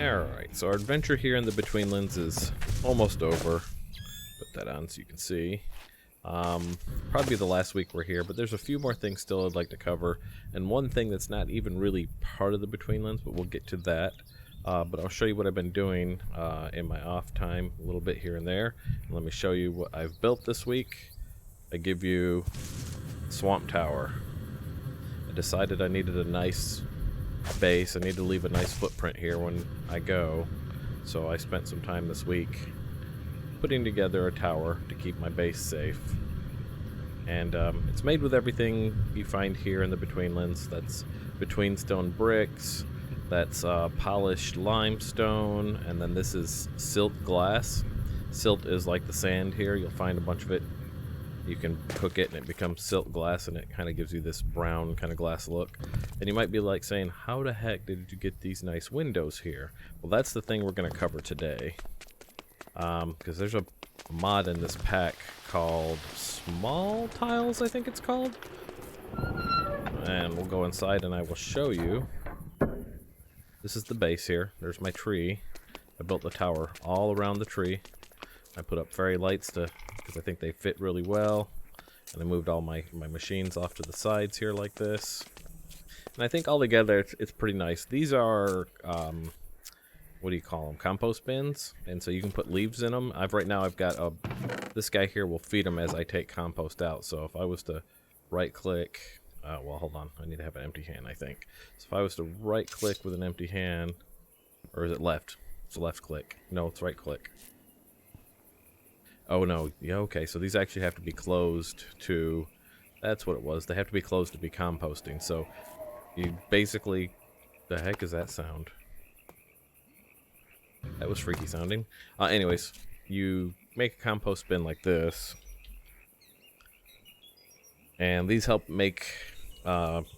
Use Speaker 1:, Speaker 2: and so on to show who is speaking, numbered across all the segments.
Speaker 1: Alright, so our adventure here in the Betweenlands is almost over. Put that on so you can see. Probably the last week we're here, but there's a few more things still I'd like to cover. And one thing that's not even really part of the Betweenlands, but we'll get to that. But I'll show you what I've been doing in my off time, a little bit here and there. And let me show you what I've built this week. I give you Swamp Tower. I decided I needed a nice base. I need to leave a nice footprint here when I go, so I spent some time this week putting together a tower to keep my base safe. And it's made with everything you find here in the Betweenlands. That's between stone bricks, that's polished limestone, and then this is silt glass. Silt is like the sand here. You'll find a bunch of it. You can cook it and it becomes silt glass, and it kind of gives you this brown kind of glass look. And you might be like saying, how the heck did you get these nice windows here? Well, that's the thing we're going to cover today. Because there's a mod in this pack called Small Tiles, I think it's called. And we'll go inside and I will show you. This is the base here. There's my tree. I built the tower all around the tree. I put up fairy lights because I think they fit really well. And I moved all my machines off to the sides here like this. And I think altogether it's pretty nice. These are, what do you call them? Compost bins. And so you can put leaves in them. Right now I've got this guy here will feed them as I take compost out. So if I was to right click, well, hold on. I need to have an empty hand, I think. So if I was to right click with an empty hand, or is it left? It's left click. No, it's right click. Oh no, yeah, okay, so these actually have to be closed to, that's what it was, they have to be closed to be composting. So you basically, the heck is that sound? That was freaky sounding. Anyways, you make a compost bin like this, and these help make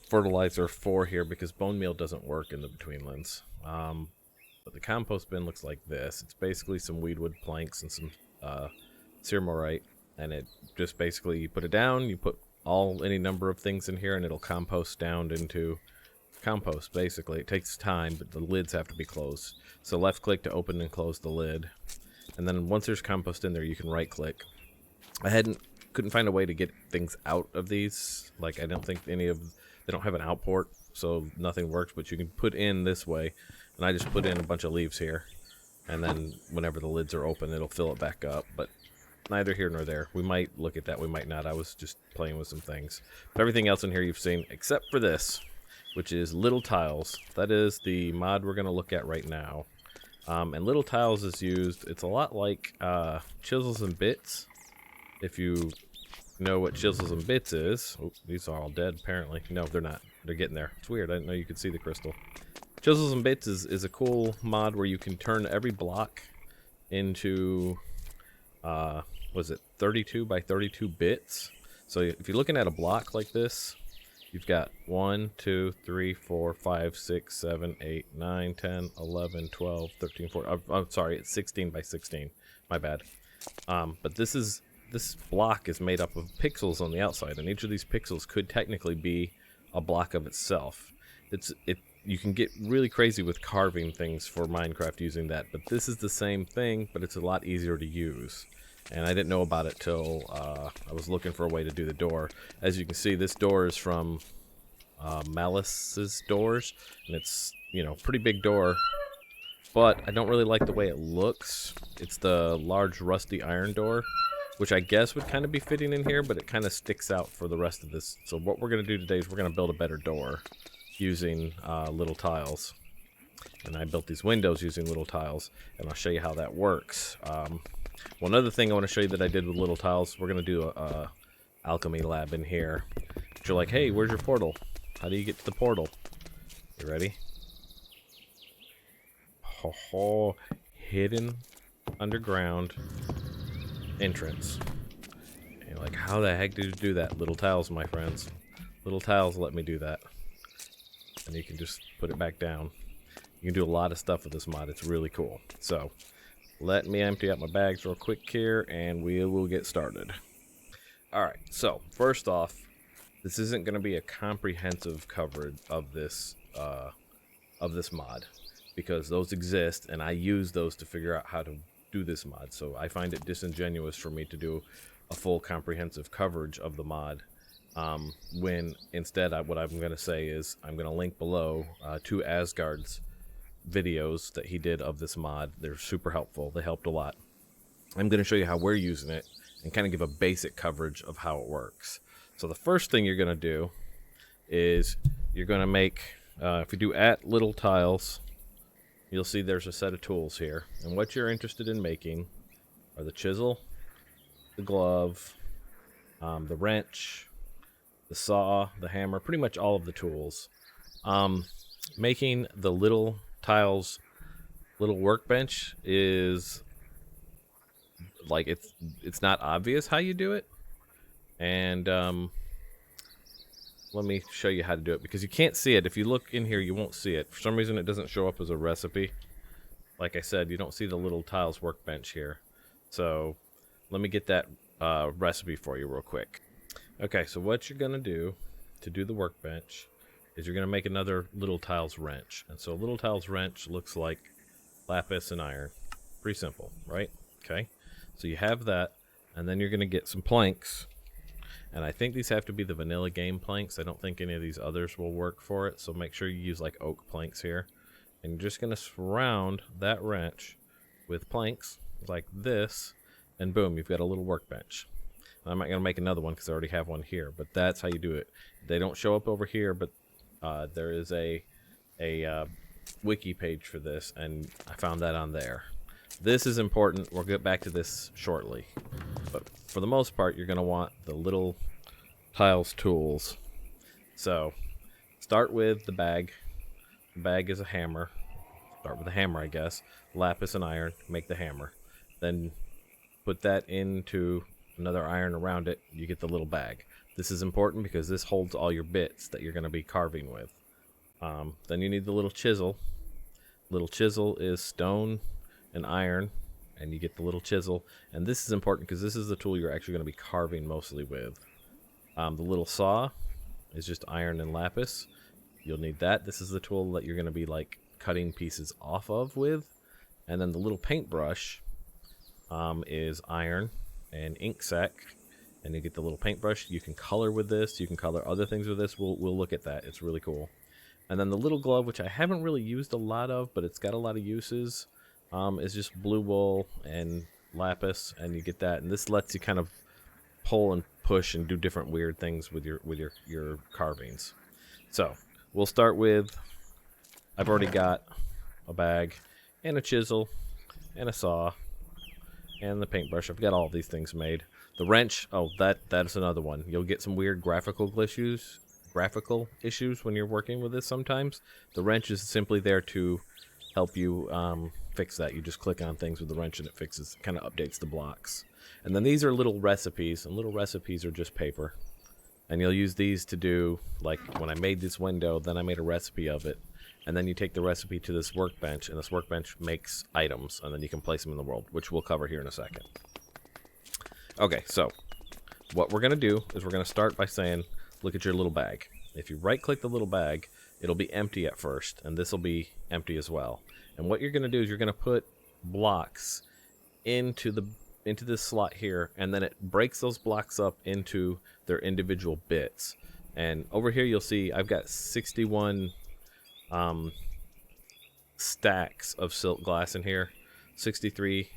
Speaker 1: fertilizer for here, because bone meal doesn't work in the Betweenlands. But the compost bin looks like this. It's basically some weedwood planks and some ceramorite, and it just basically, you put it down, you put any number of things in here, and it'll compost down into compost. Basically, it takes time, but the lids have to be closed. So left click to open and close the lid, and then once there's compost in there, you can right click. Couldn't find a way to get things out of these. Like, I don't think they don't have an out port, so nothing works, but you can put in this way, and I just put in a bunch of leaves here, and then whenever the lids are open, it'll fill it back up. But neither here nor there. We might look at that, we might not. I was just playing with some things. But everything else in here you've seen, except for this, which is Little Tiles. That is the mod we're going to look at right now. And Little Tiles is used, it's a lot like Chisels and Bits. If you know what Chisels and Bits is. Oh, these are all dead, apparently. No, they're not. They're getting there. It's weird. I didn't know you could see the crystal. Chisels and Bits is a cool mod where you can turn every block into was it 32 by 32 bits? So if you're looking at a block like this, you've got 1, 2, 3, 4, 5, 6, 7, 8, 9, 10, 11, 12, 13, 14. I'm sorry, it's 16 by 16. My bad. But this block is made up of pixels on the outside, and each of these pixels could technically be a block of itself. You can get really crazy with carving things for Minecraft using that, but this is the same thing, but it's a lot easier to use. And I didn't know about it till I was looking for a way to do the door. As you can see, this door is from Malice's Doors, and it's, pretty big door, but I don't really like the way it looks. It's the large rusty iron door, which I guess would kind of be fitting in here, but it kind of sticks out for the rest of this. So what we're going to do today is we're going to build a better door using Little Tiles. And I built these windows using Little Tiles, and I'll show you how that works. Well, another thing I want to show you that I did with Little Tiles, we're going to do a alchemy lab in here. But you're like, hey, where's your portal? How do you get to the portal? You ready? Ho, hidden underground entrance. And you're like, how the heck did you do that? Little Tiles, my friends. Little Tiles let me do that. And you can just put it back down. You can do a lot of stuff with this mod. It's really cool. So let me empty out my bags real quick here, and we will get started. Alright, so first off, this isn't going to be a comprehensive coverage of this mod. because those exist, and I use those to figure out how to do this mod. So I find it disingenuous for me to do a full comprehensive coverage of the mod, when instead what I'm going to say is I'm going to link below two Asgard's videos that he did of this mod. They're super helpful. They helped a lot. I'm going to show you how we're using it and kind of give a basic coverage of how it works. So the first thing you're going to do is you're going to make, if you do at little tiles, you'll see there's a set of tools here. And what you're interested in making are the chisel, the glove, the wrench, the saw, the hammer, pretty much all of the tools. Making the little tiles, little workbench is like, it's not obvious how you do it. And let me show you how to do it, because you can't see it. If you look in here, you won't see it. For some reason, it doesn't show up as a recipe. Like I said, you don't see the little tiles workbench here. So let me get that recipe for you real quick. Okay, so what you're going to do to do the workbench is you're going to make another little tiles wrench. And so a little tiles wrench looks like lapis and iron. Pretty simple, right? Okay, so you have that, and then you're going to get some planks. And I think these have to be the vanilla game planks. I don't think any of these others will work for it, so make sure you use like oak planks here. And you're just going to surround that wrench with planks like this, and boom, you've got a little workbench. I'm not going to make another one because I already have one here, but that's how you do it. They don't show up over here, but there is a wiki page for this, and I found that on there. This is important. We'll get back to this shortly. But for the most part, you're going to want the little tiles tools. So start with the bag. The bag is a hammer. Start with a hammer, I guess. Lapis and iron, make the hammer. Then put that into another iron around it. You get the little bag. This is important because this holds all your bits that you're going to be carving with. Then you need the little chisel. Little chisel is stone and iron, and you get the little chisel. And this is important because this is the tool you're actually going to be carving mostly with. The little saw is just iron and lapis. You'll need that. This is the tool that you're going to be like cutting pieces off of with. And then the little paintbrush is iron and ink sac, and you get the little paintbrush. You can color with this. You can color other things with this. We'll look at that. It's really cool. And then the little glove, which I haven't really used a lot of, but it's got a lot of uses, is just blue wool and lapis, and you get that. And this lets you kind of pull and push and do different weird things with your carvings. So we'll start with, I've already got a bag and a chisel and a saw and the paintbrush. I've got all these things made. The wrench, oh, that's another one. You'll get some weird graphical issues when you're working with this sometimes. The wrench is simply there to help you fix that. You just click on things with the wrench and it fixes, kind of updates the blocks. And then these are little recipes, and little recipes are just paper. And you'll use these to do, like when I made this window, then I made a recipe of it. And then you take the recipe to this workbench, and this workbench makes items, and then you can place them in the world, which we'll cover here in a second. Okay, so what we're going to do is we're going to start by saying, look at your little bag. If you right-click the little bag, it'll be empty at first, and this will be empty as well. And what you're going to do is you're going to put blocks into this slot here, and then it breaks those blocks up into their individual bits. And over here you'll see I've got 61 stacks of silk glass in here, 63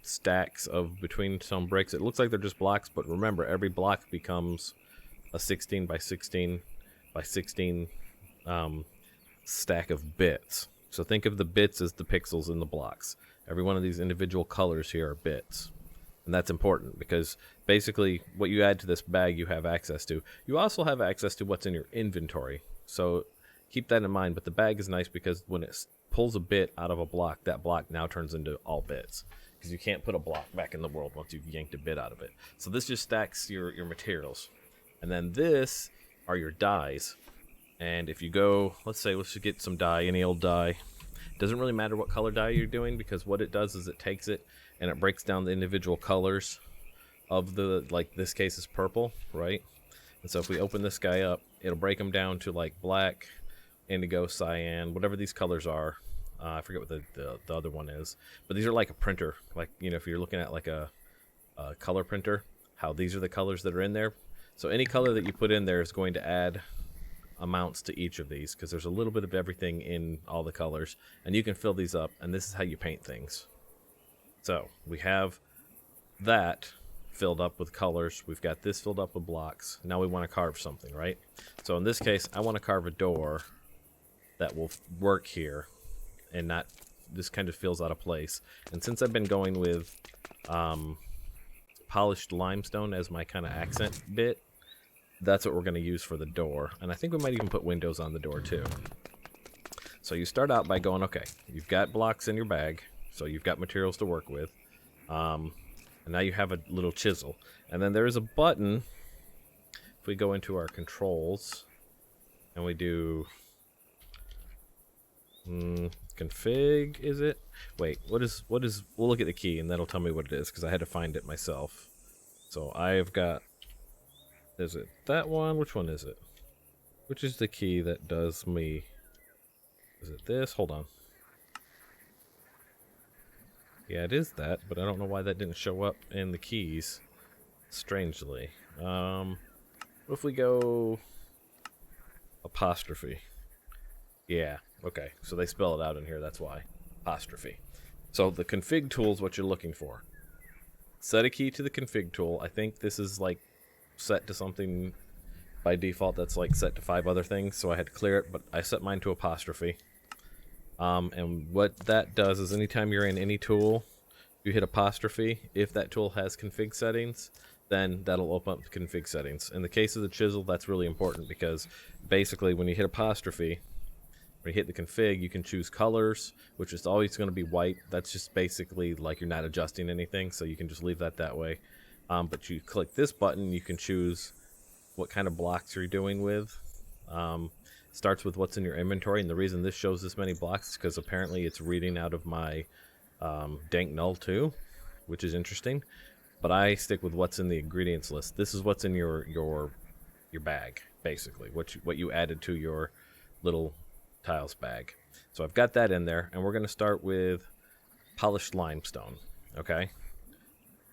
Speaker 1: stacks of between some bricks. It looks like they're just blocks, but remember, every block becomes a 16 by 16 by 16 stack of bits. So think of the bits as the pixels in the blocks. Every one of these individual colors here are bits. And that's important because basically what you add to this bag you have access to. You also have access to what's in your inventory. So keep that in mind. But the bag is nice because when it pulls a bit out of a block, that block now turns into all bits. Because you can't put a block back in the world once you've yanked a bit out of it. So this just stacks your materials. And then this are your dyes. And if you go, let's just get some dye, any old dye. Doesn't really matter what color dye you're doing, because what it does is it takes it and it breaks down the individual colors of the, like this case is purple, right? And so if we open this guy up, it'll break them down to like black, indigo, cyan, whatever these colors are. I forget what the other one is, but these are like a printer. Like, you know, if you're looking at like a color printer, how these are the colors that are in there. So any color that you put in there is going to add amounts to each of these, because there's a little bit of everything in all the colors, and you can fill these up, and this is how you paint things. So we have that filled up with colors. We've got this filled up with blocks. Now we want to carve something, right? So in this case, I want to carve a door that will work here and not, this kind of feels out of place. And since I've been going with polished limestone as my kind of accent bit, that's what we're going to use for the door. And I think we might even put windows on the door too. So you start out by going, okay, you've got blocks in your bag, so you've got materials to work with. And now you have a little chisel. And then there is a button. If we go into our controls and we do config, is it? Wait, what is, we'll look at the key and that'll tell me what it is, because I had to find it myself. So I've got, is it that one? Which one is it? Which is the key that does me? Is it this? Hold on. Yeah, it is that, but I don't know why that didn't show up in the keys, strangely. What if we go apostrophe? Yeah, okay, so they spell it out in here, that's why. Apostrophe. So the config tool is what you're looking for. Set a key to the config tool. I think this is like set to something by default that's like set to 5 other things, so I had to clear it, but I set mine to apostrophe. And what that does is anytime you're in any tool, you hit apostrophe. If that tool has config settings, then that'll open up the config settings. In the case of the chisel, that's really important, because basically when you hit apostrophe, when you hit the config, you can choose colors, which is always going to be white. That's just basically like you're not adjusting anything, so you can just leave that way. But you click this button, you can choose what kind of blocks you're doing with. Starts with what's in your inventory, and the reason this shows this many blocks is because apparently it's reading out of my dank null too, which is interesting. But I stick with what's in the ingredients list. This is what's in your bag, basically, what you added to your little tiles bag. So I've got that in there, and we're going to start with polished limestone. Okay,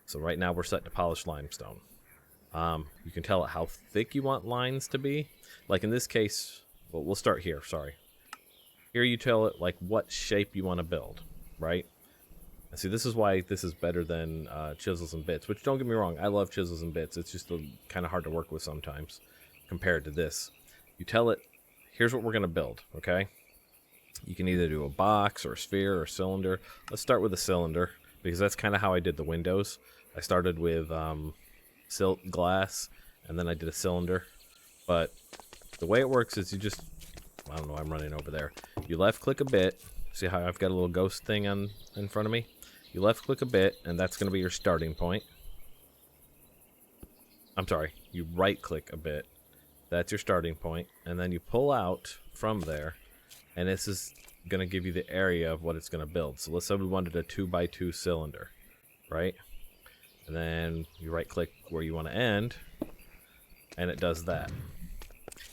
Speaker 1: so right now we're set to polished limestone. You can tell it how thick you want lines to be. Like in this case, well, we'll start here, sorry. Here you tell it like what shape you want to build, right? And see, this is why this is better than chisels and bits, which don't get me wrong, I love chisels and bits. It's just kind of hard to work with sometimes compared to this. You tell it, here's what we're going to build, okay? You can either do a box or a sphere or a cylinder. Let's start with a cylinder, because that's kind of how I did the windows. I started with silk glass, and then I did a cylinder. But the way it works is you just, I don't know, I'm running over there. You left click a bit. See how I've got a little ghost thing in front of me? You left click a bit, and that's going to be your starting point. I'm sorry, you right click a bit. That's your starting point, and then you pull out from there, and this is going to give you the area of what it's going to build. So let's say we wanted a 2x2 cylinder, right? And then you right click where you want to end, and it does that.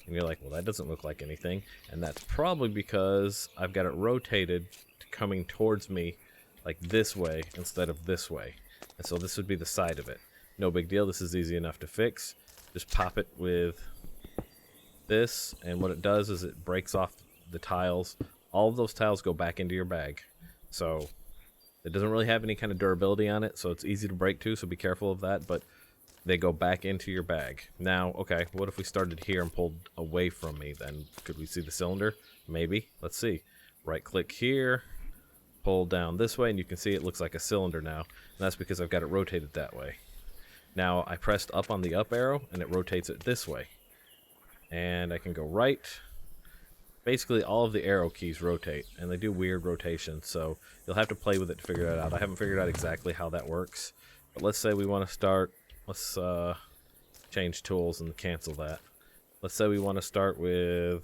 Speaker 1: And you're like, well, that doesn't look like anything. And that's probably because I've got it rotated coming towards me like this way instead of this way. And so this would be the side of it. No big deal. This is easy enough to fix. Just pop it with this, and what it does is it breaks off the tiles. All of those tiles go back into your bag. So it doesn't really have any kind of durability on it, so it's easy to break too, so be careful of that, but they go back into your bag. Now, okay, what if we started here and pulled away from me then? Could we see the cylinder? Maybe. Let's see. Right click here, pull down this way, and you can see it looks like a cylinder now. And that's because I've got it rotated that way. Now I pressed up on the up arrow, and it rotates it this way. And I can go right. Basically, all of the arrow keys rotate, and they do weird rotations, so you'll have to play with it to figure that out. I haven't figured out exactly how that works, but let's say we want to start. Let's change tools and cancel that. Let's say we want to start with,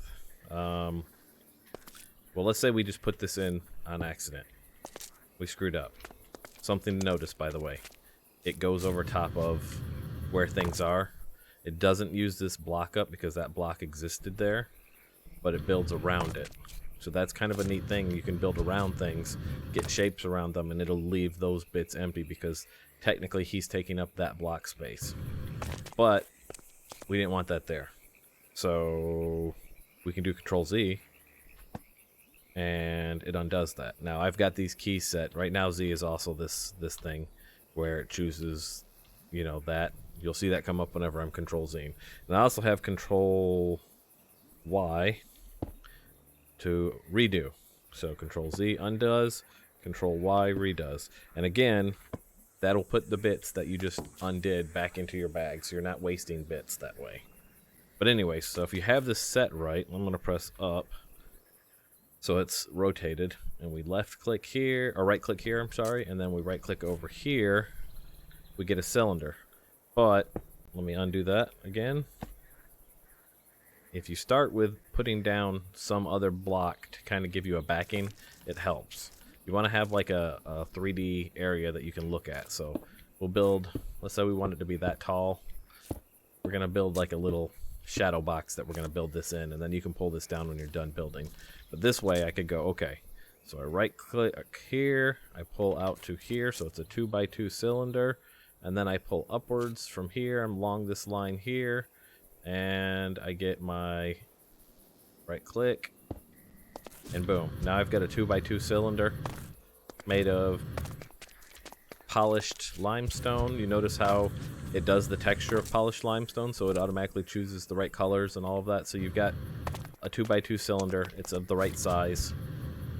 Speaker 1: well, let's say we just put this in on accident. We screwed up. Something to notice, by the way. It goes over top of where things are. It doesn't use this block up because that block existed there, but it builds around it. So that's kind of a neat thing. You can build around things, get shapes around them, and it'll leave those bits empty because technically he's taking up that block space. But we didn't want that there. So we can do Control Z, and it undoes that. Now I've got these keys set. Right now Z is also this thing where it chooses, you know, that. You'll see that come up whenever I'm Control Z. And I also have Control Y to redo. So Control Z undoes, Control Y redoes. And again, that'll put the bits that you just undid back into your bag, so you're not wasting bits that way. But anyway, so if you have this set right, I'm going to press up. So it's rotated, and we left click here, or right click here, I'm sorry, and then we right click over here, we get a cylinder. But let me undo that again. If you start with putting down some other block to kind of give you a backing, it helps. You want to have like a 3D area that you can look at. So we'll build, let's say we want it to be that tall. We're going to build like a little shadow box that we're going to build this in, and then you can pull this down when you're done building. But this way I could go, okay, so I right click here, I pull out to here, so it's a 2x2 cylinder, and then I pull upwards from here, I'm along this line here, and I get my right click, and boom, now I've got a 2x2 cylinder made of polished limestone. You notice how it does the texture of polished limestone, so it automatically chooses the right colors and all of that. So you've got a 2x2 cylinder, it's of the right size.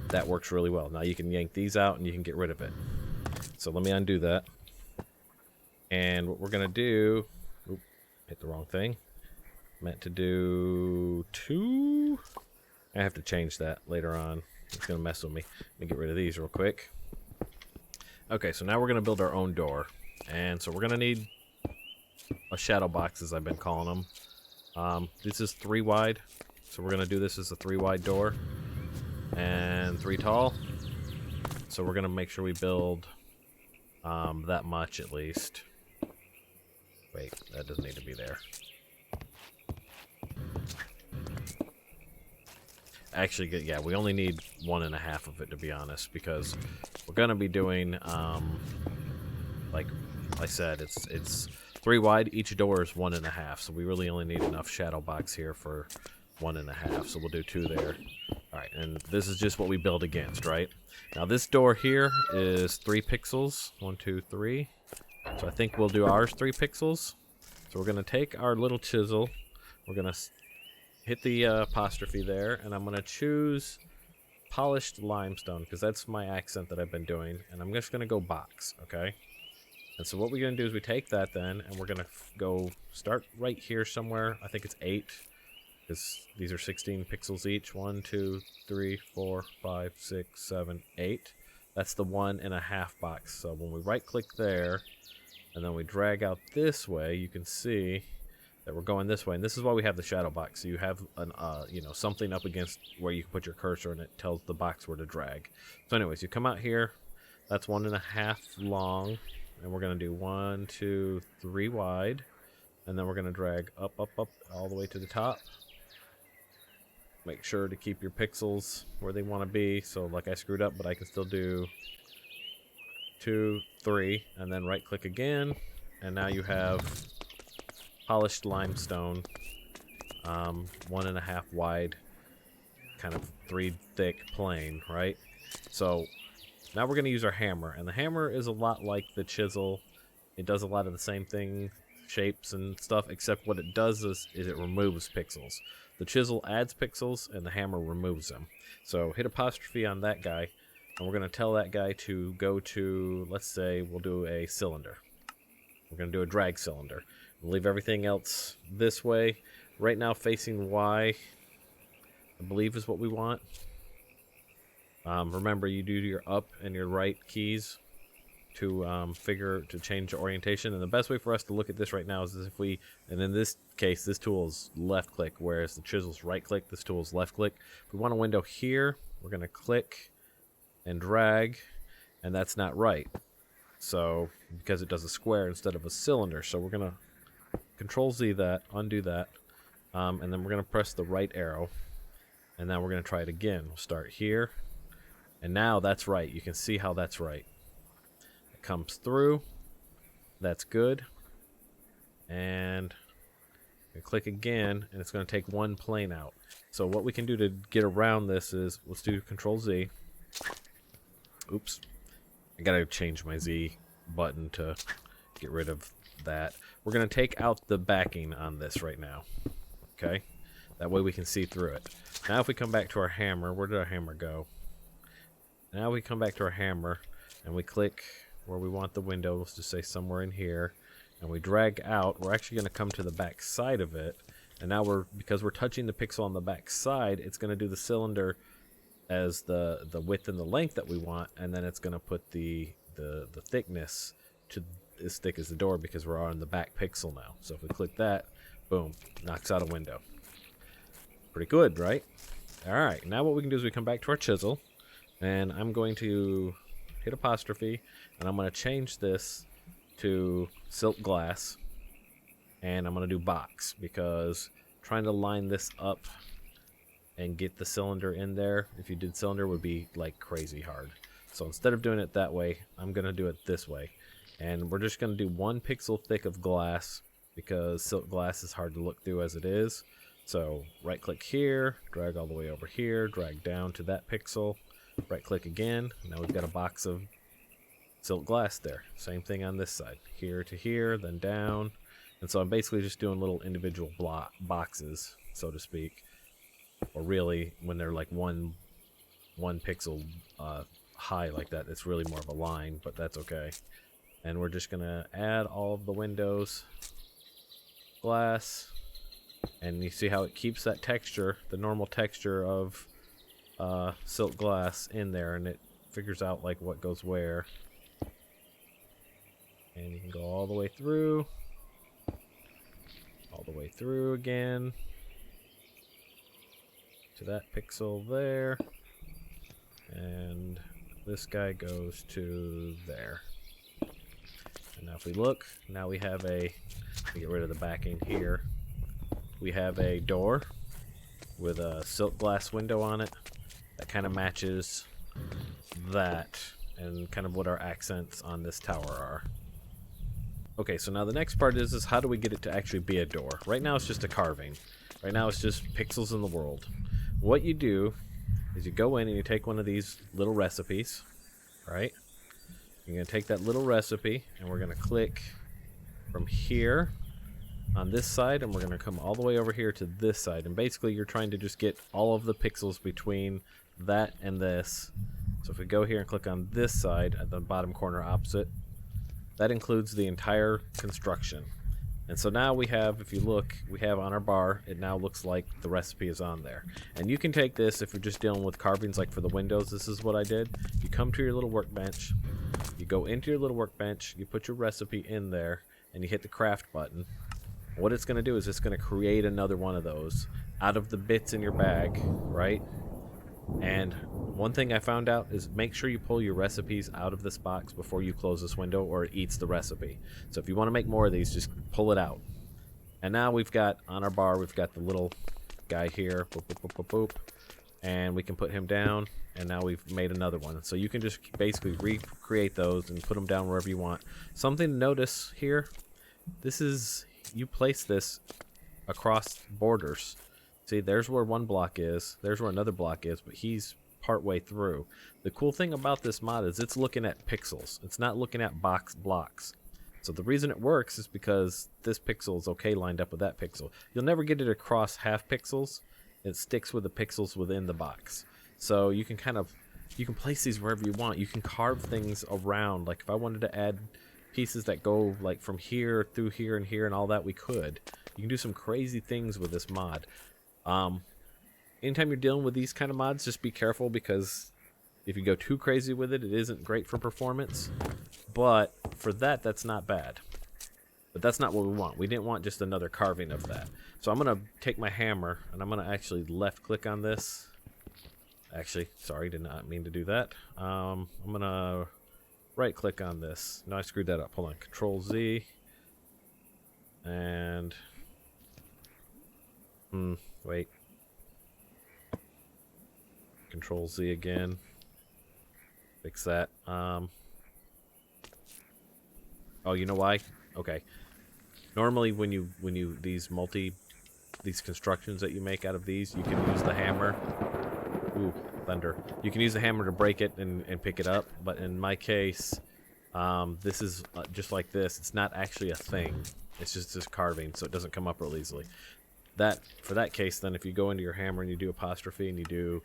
Speaker 1: That works really well. Now you can yank these out and you can get rid of it. So let me undo that. And what we're gonna do, oop, hit the wrong thing. Meant to do 2. I have to change that later on. It's gonna mess with me. Let me get rid of these real quick. Okay, so now we're gonna build our own door. And so we're gonna need a shadow box, as I've been calling them. This is 3 wide, so we're gonna do this as a 3 wide door and 3 tall. So we're gonna make sure we build that much at least. Wait, that doesn't need to be there. Actually, yeah, we only need 1.5 of it, to be honest, because we're gonna be doing like I said, it's 3 wide. Each door is 1.5, so we really only need enough shadow box here for 1.5. So we'll do 2 there. All right, and this is just what we build against, right? Now this door here is 3 pixels. 1, 2, 3. So I think we'll do ours 3 pixels. So we're gonna take our little chisel. We're gonna hit the apostrophe there, and I'm gonna choose polished limestone because that's my accent that I've been doing, and I'm just gonna go box, okay? And so what we're gonna do is we take that then, and we're gonna go start right here somewhere. I think it's 8, because these are 16 pixels each. 1, 2, 3, 4, 5, 6, 7, 8. That's the 1.5 box. So when we right-click there, and then we drag out this way, you can see that we're going this way, and this is why we have the shadow box. So you have an, you know, something up against where you can put your cursor, and it tells the box where to drag. So anyways, you come out here. That's 1.5 long. And we're going to do 1, 2, 3 wide. And then we're going to drag up, up, up, all the way to the top. Make sure to keep your pixels where they want to be. So like I screwed up, but I can still do 2, 3. And then right click again. And now you have polished limestone. 1.5 wide. Kind of 3 thick plane, right? So now we're going to use our hammer, and the hammer is a lot like the chisel. It does a lot of the same thing, shapes and stuff, except what it does is it removes pixels. The chisel adds pixels, and the hammer removes them. So hit apostrophe on that guy, and we're going to tell that guy to go to, let's say, we'll do a cylinder. We're going to do a drag cylinder. We'll leave everything else this way. Right now facing Y, I believe is what we want. Remember, you do your up and your right keys to change the orientation. And the best way for us to look at this right now is if we, and in this case, this tool is left click, whereas the chisel's right click, this tool is left click. If we want a window here, we're going to click and drag, and that's not right. So, because it does a square instead of a cylinder. So we're going to Control Z that, undo that, and then we're going to press the right arrow. And now we're going to try it again. We'll start here. And now that's right. You can see how that's right. It comes through. That's good. And we click again, and it's going to take one plane out. So what we can do to get around this is, let's do Control Z. Oops. I got to change my Z button to get rid of that. We're going to take out the backing on this right now. Okay? That way we can see through it. Now if we come back to our hammer, where did our hammer go? Now we come back to our hammer, and we click where we want the window. Let's just say somewhere in here. And we drag out. We're actually going to come to the back side of it. And now because we're touching the pixel on the back side, it's going to do the cylinder as the width and the length that we want. And then it's going to put the thickness to as thick as the door because we're on the back pixel now. So if we click that, boom, knocks out a window. Pretty good, right? Alright, now what we can do is we come back to our chisel. And I'm going to hit apostrophe. And I'm going to change this to silk glass. And I'm going to do box because trying to line this up and get the cylinder in there, if you did cylinder, would be like crazy hard. So instead of doing it that way, I'm going to do it this way. And we're just going to do 1 pixel thick of glass because silk glass is hard to look through as it is. So right click here, drag all the way over here, drag down to that pixel, right click again. Now we've got a box of silk glass there. Same thing on this side, here to here, then down. And so I'm basically just doing little individual boxes, so to speak. Or really, when they're like one pixel high like that, it's really more of a line, but that's okay. And we're just gonna add all of the windows, glass, and you see how it keeps that texture, the normal texture of silk glass in there, and it figures out like what goes where. And you can go all the way through again to that pixel there, and this guy goes to there. And now if we look, now we have a, get rid of the backing here, we have a door with a silk glass window on it that kind of matches that and kind of what our accents on this tower are. Okay, so now the next part is how do we get it to actually be a door? Right now it's just a carving. Right now it's just pixels in the world. What you do is you go in and you take one of these little recipes, right? You're going to take that little recipe and we're going to click from here on this side, and we're going to come all the way over here to this side. And basically you're trying to just get all of the pixels between that and this. So if we go here and click on this side at the bottom corner opposite, that includes the entire construction. And so now we have, if you look, we have on our bar, it now looks like the recipe is on there. And you can take this if you're just dealing with carvings like for the windows. This is what I did. You come to your little workbench, you go into your little workbench, you put your recipe in there, and you hit the craft button. What it's going to do is it's going to create another one of those out of the bits in your bag, right? And one thing I found out is make sure you pull your recipes out of this box before you close this window or it eats the recipe. So if you want to make more of these, just pull it out. And now we've got on our bar, we've got the little guy here, boop, boop, boop, boop, boop, and we can put him down, and now we've made another one. So you can just basically recreate those and put them down wherever you want. Something to notice here, this is, you place this across borders. See, there's where one block is, there's where another block is, but he's partway through. The cool thing about this mod is it's looking at pixels. It's not looking at blocks. So the reason it works is because this pixel is okay lined up with that pixel. You'll never get it across half pixels. It sticks with the pixels within the box. So you can you can place these wherever you want. You can carve things around. Like if I wanted to add pieces that go like from here through here and all that, we could. You can do some crazy things with this mod. Anytime you're dealing with these kind of mods, just be careful because if you go too crazy with it, it isn't great for performance. But for that, that's not bad. But that's not what we want. We didn't want just another carving of that. So I'm going to take my hammer and I'm going to actually left click on this. Actually, sorry, did not mean to do that. I'm going to right click on this. No, I screwed that up. Hold on. Control Z. And wait. Control Z again. Fix that. Oh, you know why? Okay. Normally, when you these constructions that you make out of these, you can use the hammer. Ooh, thunder! You can use the hammer to break it and pick it up. But in my case, this is just like this. It's not actually a thing. It's just carving, so it doesn't come up real easily. For that case, then, if you go into your hammer and you do apostrophe and you do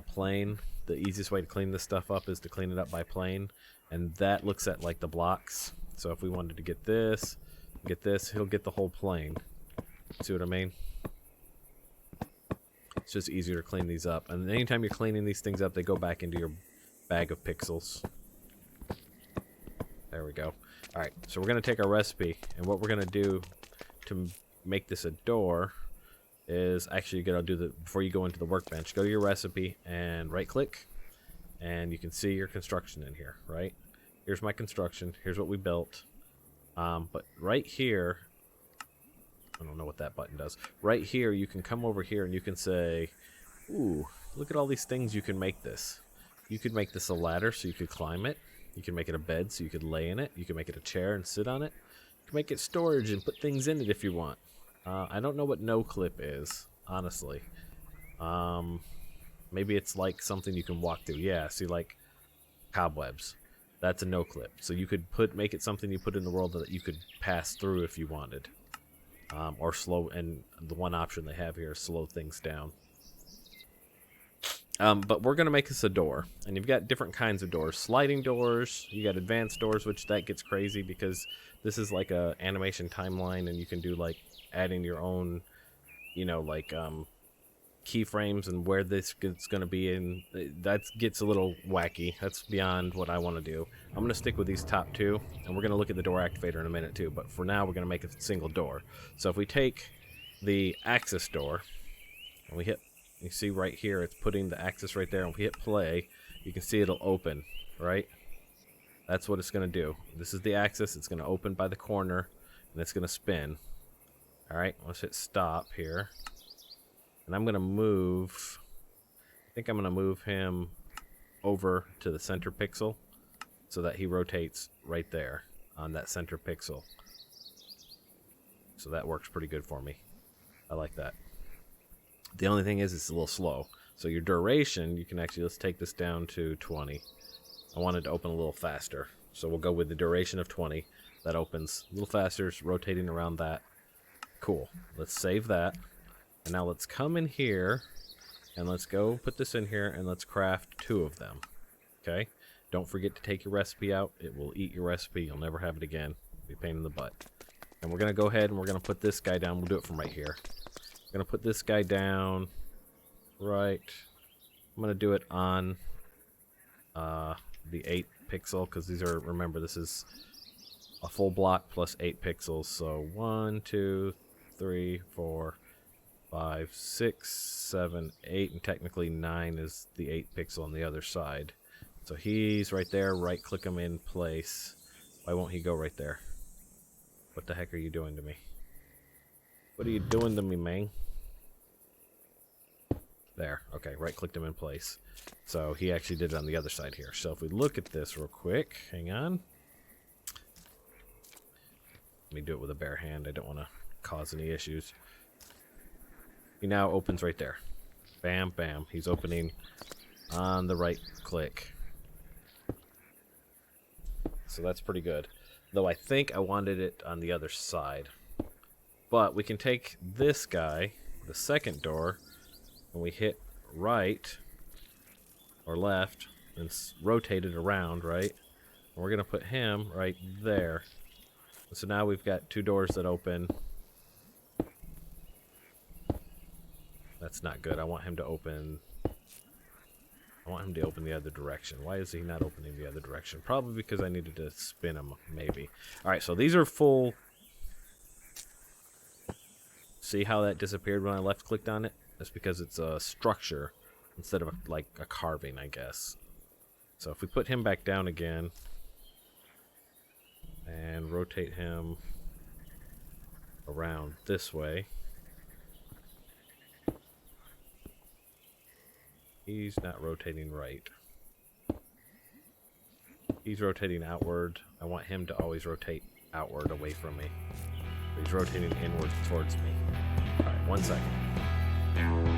Speaker 1: plane, the easiest way to clean this stuff up is to clean it up by plane, and that looks at like the blocks. So if we wanted to get this, he'll get the whole plane. See what I mean? It's just easier to clean these up, and anytime you're cleaning these things up, they go back into your bag of pixels. There we go. All right, so we're gonna take our recipe, and what we're gonna do to make this a door is actually you're gonna do the before you go into the workbench, go to your recipe and right click, and you can see your construction in here. Right, here's my construction, here's what we built, but right here, I don't know what that button does. Right here you can come over here and you can say, ooh, look at all these things you can make this. You could make this a ladder so you could climb it. You can make it a bed so you could lay in it. You can make it a chair and sit on it. You can make it storage and put things in it if you want. I don't know what no clip is, honestly. Maybe it's like something you can walk through. Yeah, see, like cobwebs. That's a no clip. So you could make it something you put in the world that you could pass through if you wanted. Or slow, and the one option they have here is slow things down. But we're going to make this a door, and you've got different kinds of doors. Sliding doors, you got advanced doors, which that gets crazy because this is like a animation timeline, and you can do like adding your own, you know, like keyframes and where this is going to be in. That gets a little wacky. That's beyond what I want to do. I'm going to stick with these top two, and we're going to look at the door activator in a minute too, but for now we're going to make a single door. So if we take the axis door and we hit, you see right here it's putting the axis right there, and if we hit play you can see it'll open, right? That's what it's going to do. This is the axis. It's going to open by the corner and it's going to spin. Alright, let's hit stop here. And I'm going to move, I think I'm going to move him over to the center pixel so that he rotates right there on that center pixel. So that works pretty good for me. I like that. The only thing is it's a little slow. So your duration, you can actually, let's take this down to 20. I wanted to open a little faster. So we'll go with the duration of 20. That opens a little faster, it's rotating around that. Cool. Let's save that. And now let's come in here and let's go put this in here and let's craft 2 of them. Okay? Don't forget to take your recipe out. It will eat your recipe. You'll never have it again. It'll be a pain in the butt. And we're going to go ahead and we're going to put this guy down. We'll do it from right here. We're going to put this guy down right. I'm going to do it on the 8 pixel because these are, remember, this is a full block plus 8 pixels. So 1, 2, 3, 4, 5, 6, 7, 8, and technically 9 is the 8 pixel on the other side. So he's right there. Right click him in place. Why won't he go right there? What the heck are you doing to me? What are you doing to me, man? There. Okay, right clicked him in place. So he actually did it on the other side here. So if we look at this real quick, hang on. Let me do it with a bare hand. I don't want to cause any issues. He now opens right there. Bam, bam. He's opening on the right click. So that's pretty good. Though I think I wanted it on the other side. But we can take this guy, the second door, and we hit right or left and rotate it around, right? And we're going to put him right there. So now we've got 2 doors that open. That's not good. I want him to open the other direction. Why is he not opening the other direction? Probably because I needed to spin him, maybe. Alright, so these are full. See how that disappeared when I left clicked on it? That's because it's a structure instead of like a carving, I guess. So if we put him back down again and rotate him around this way, He's not rotating right. He's rotating outward. I want him to always rotate outward away from me. He's rotating inward towards me. Alright, 1 second.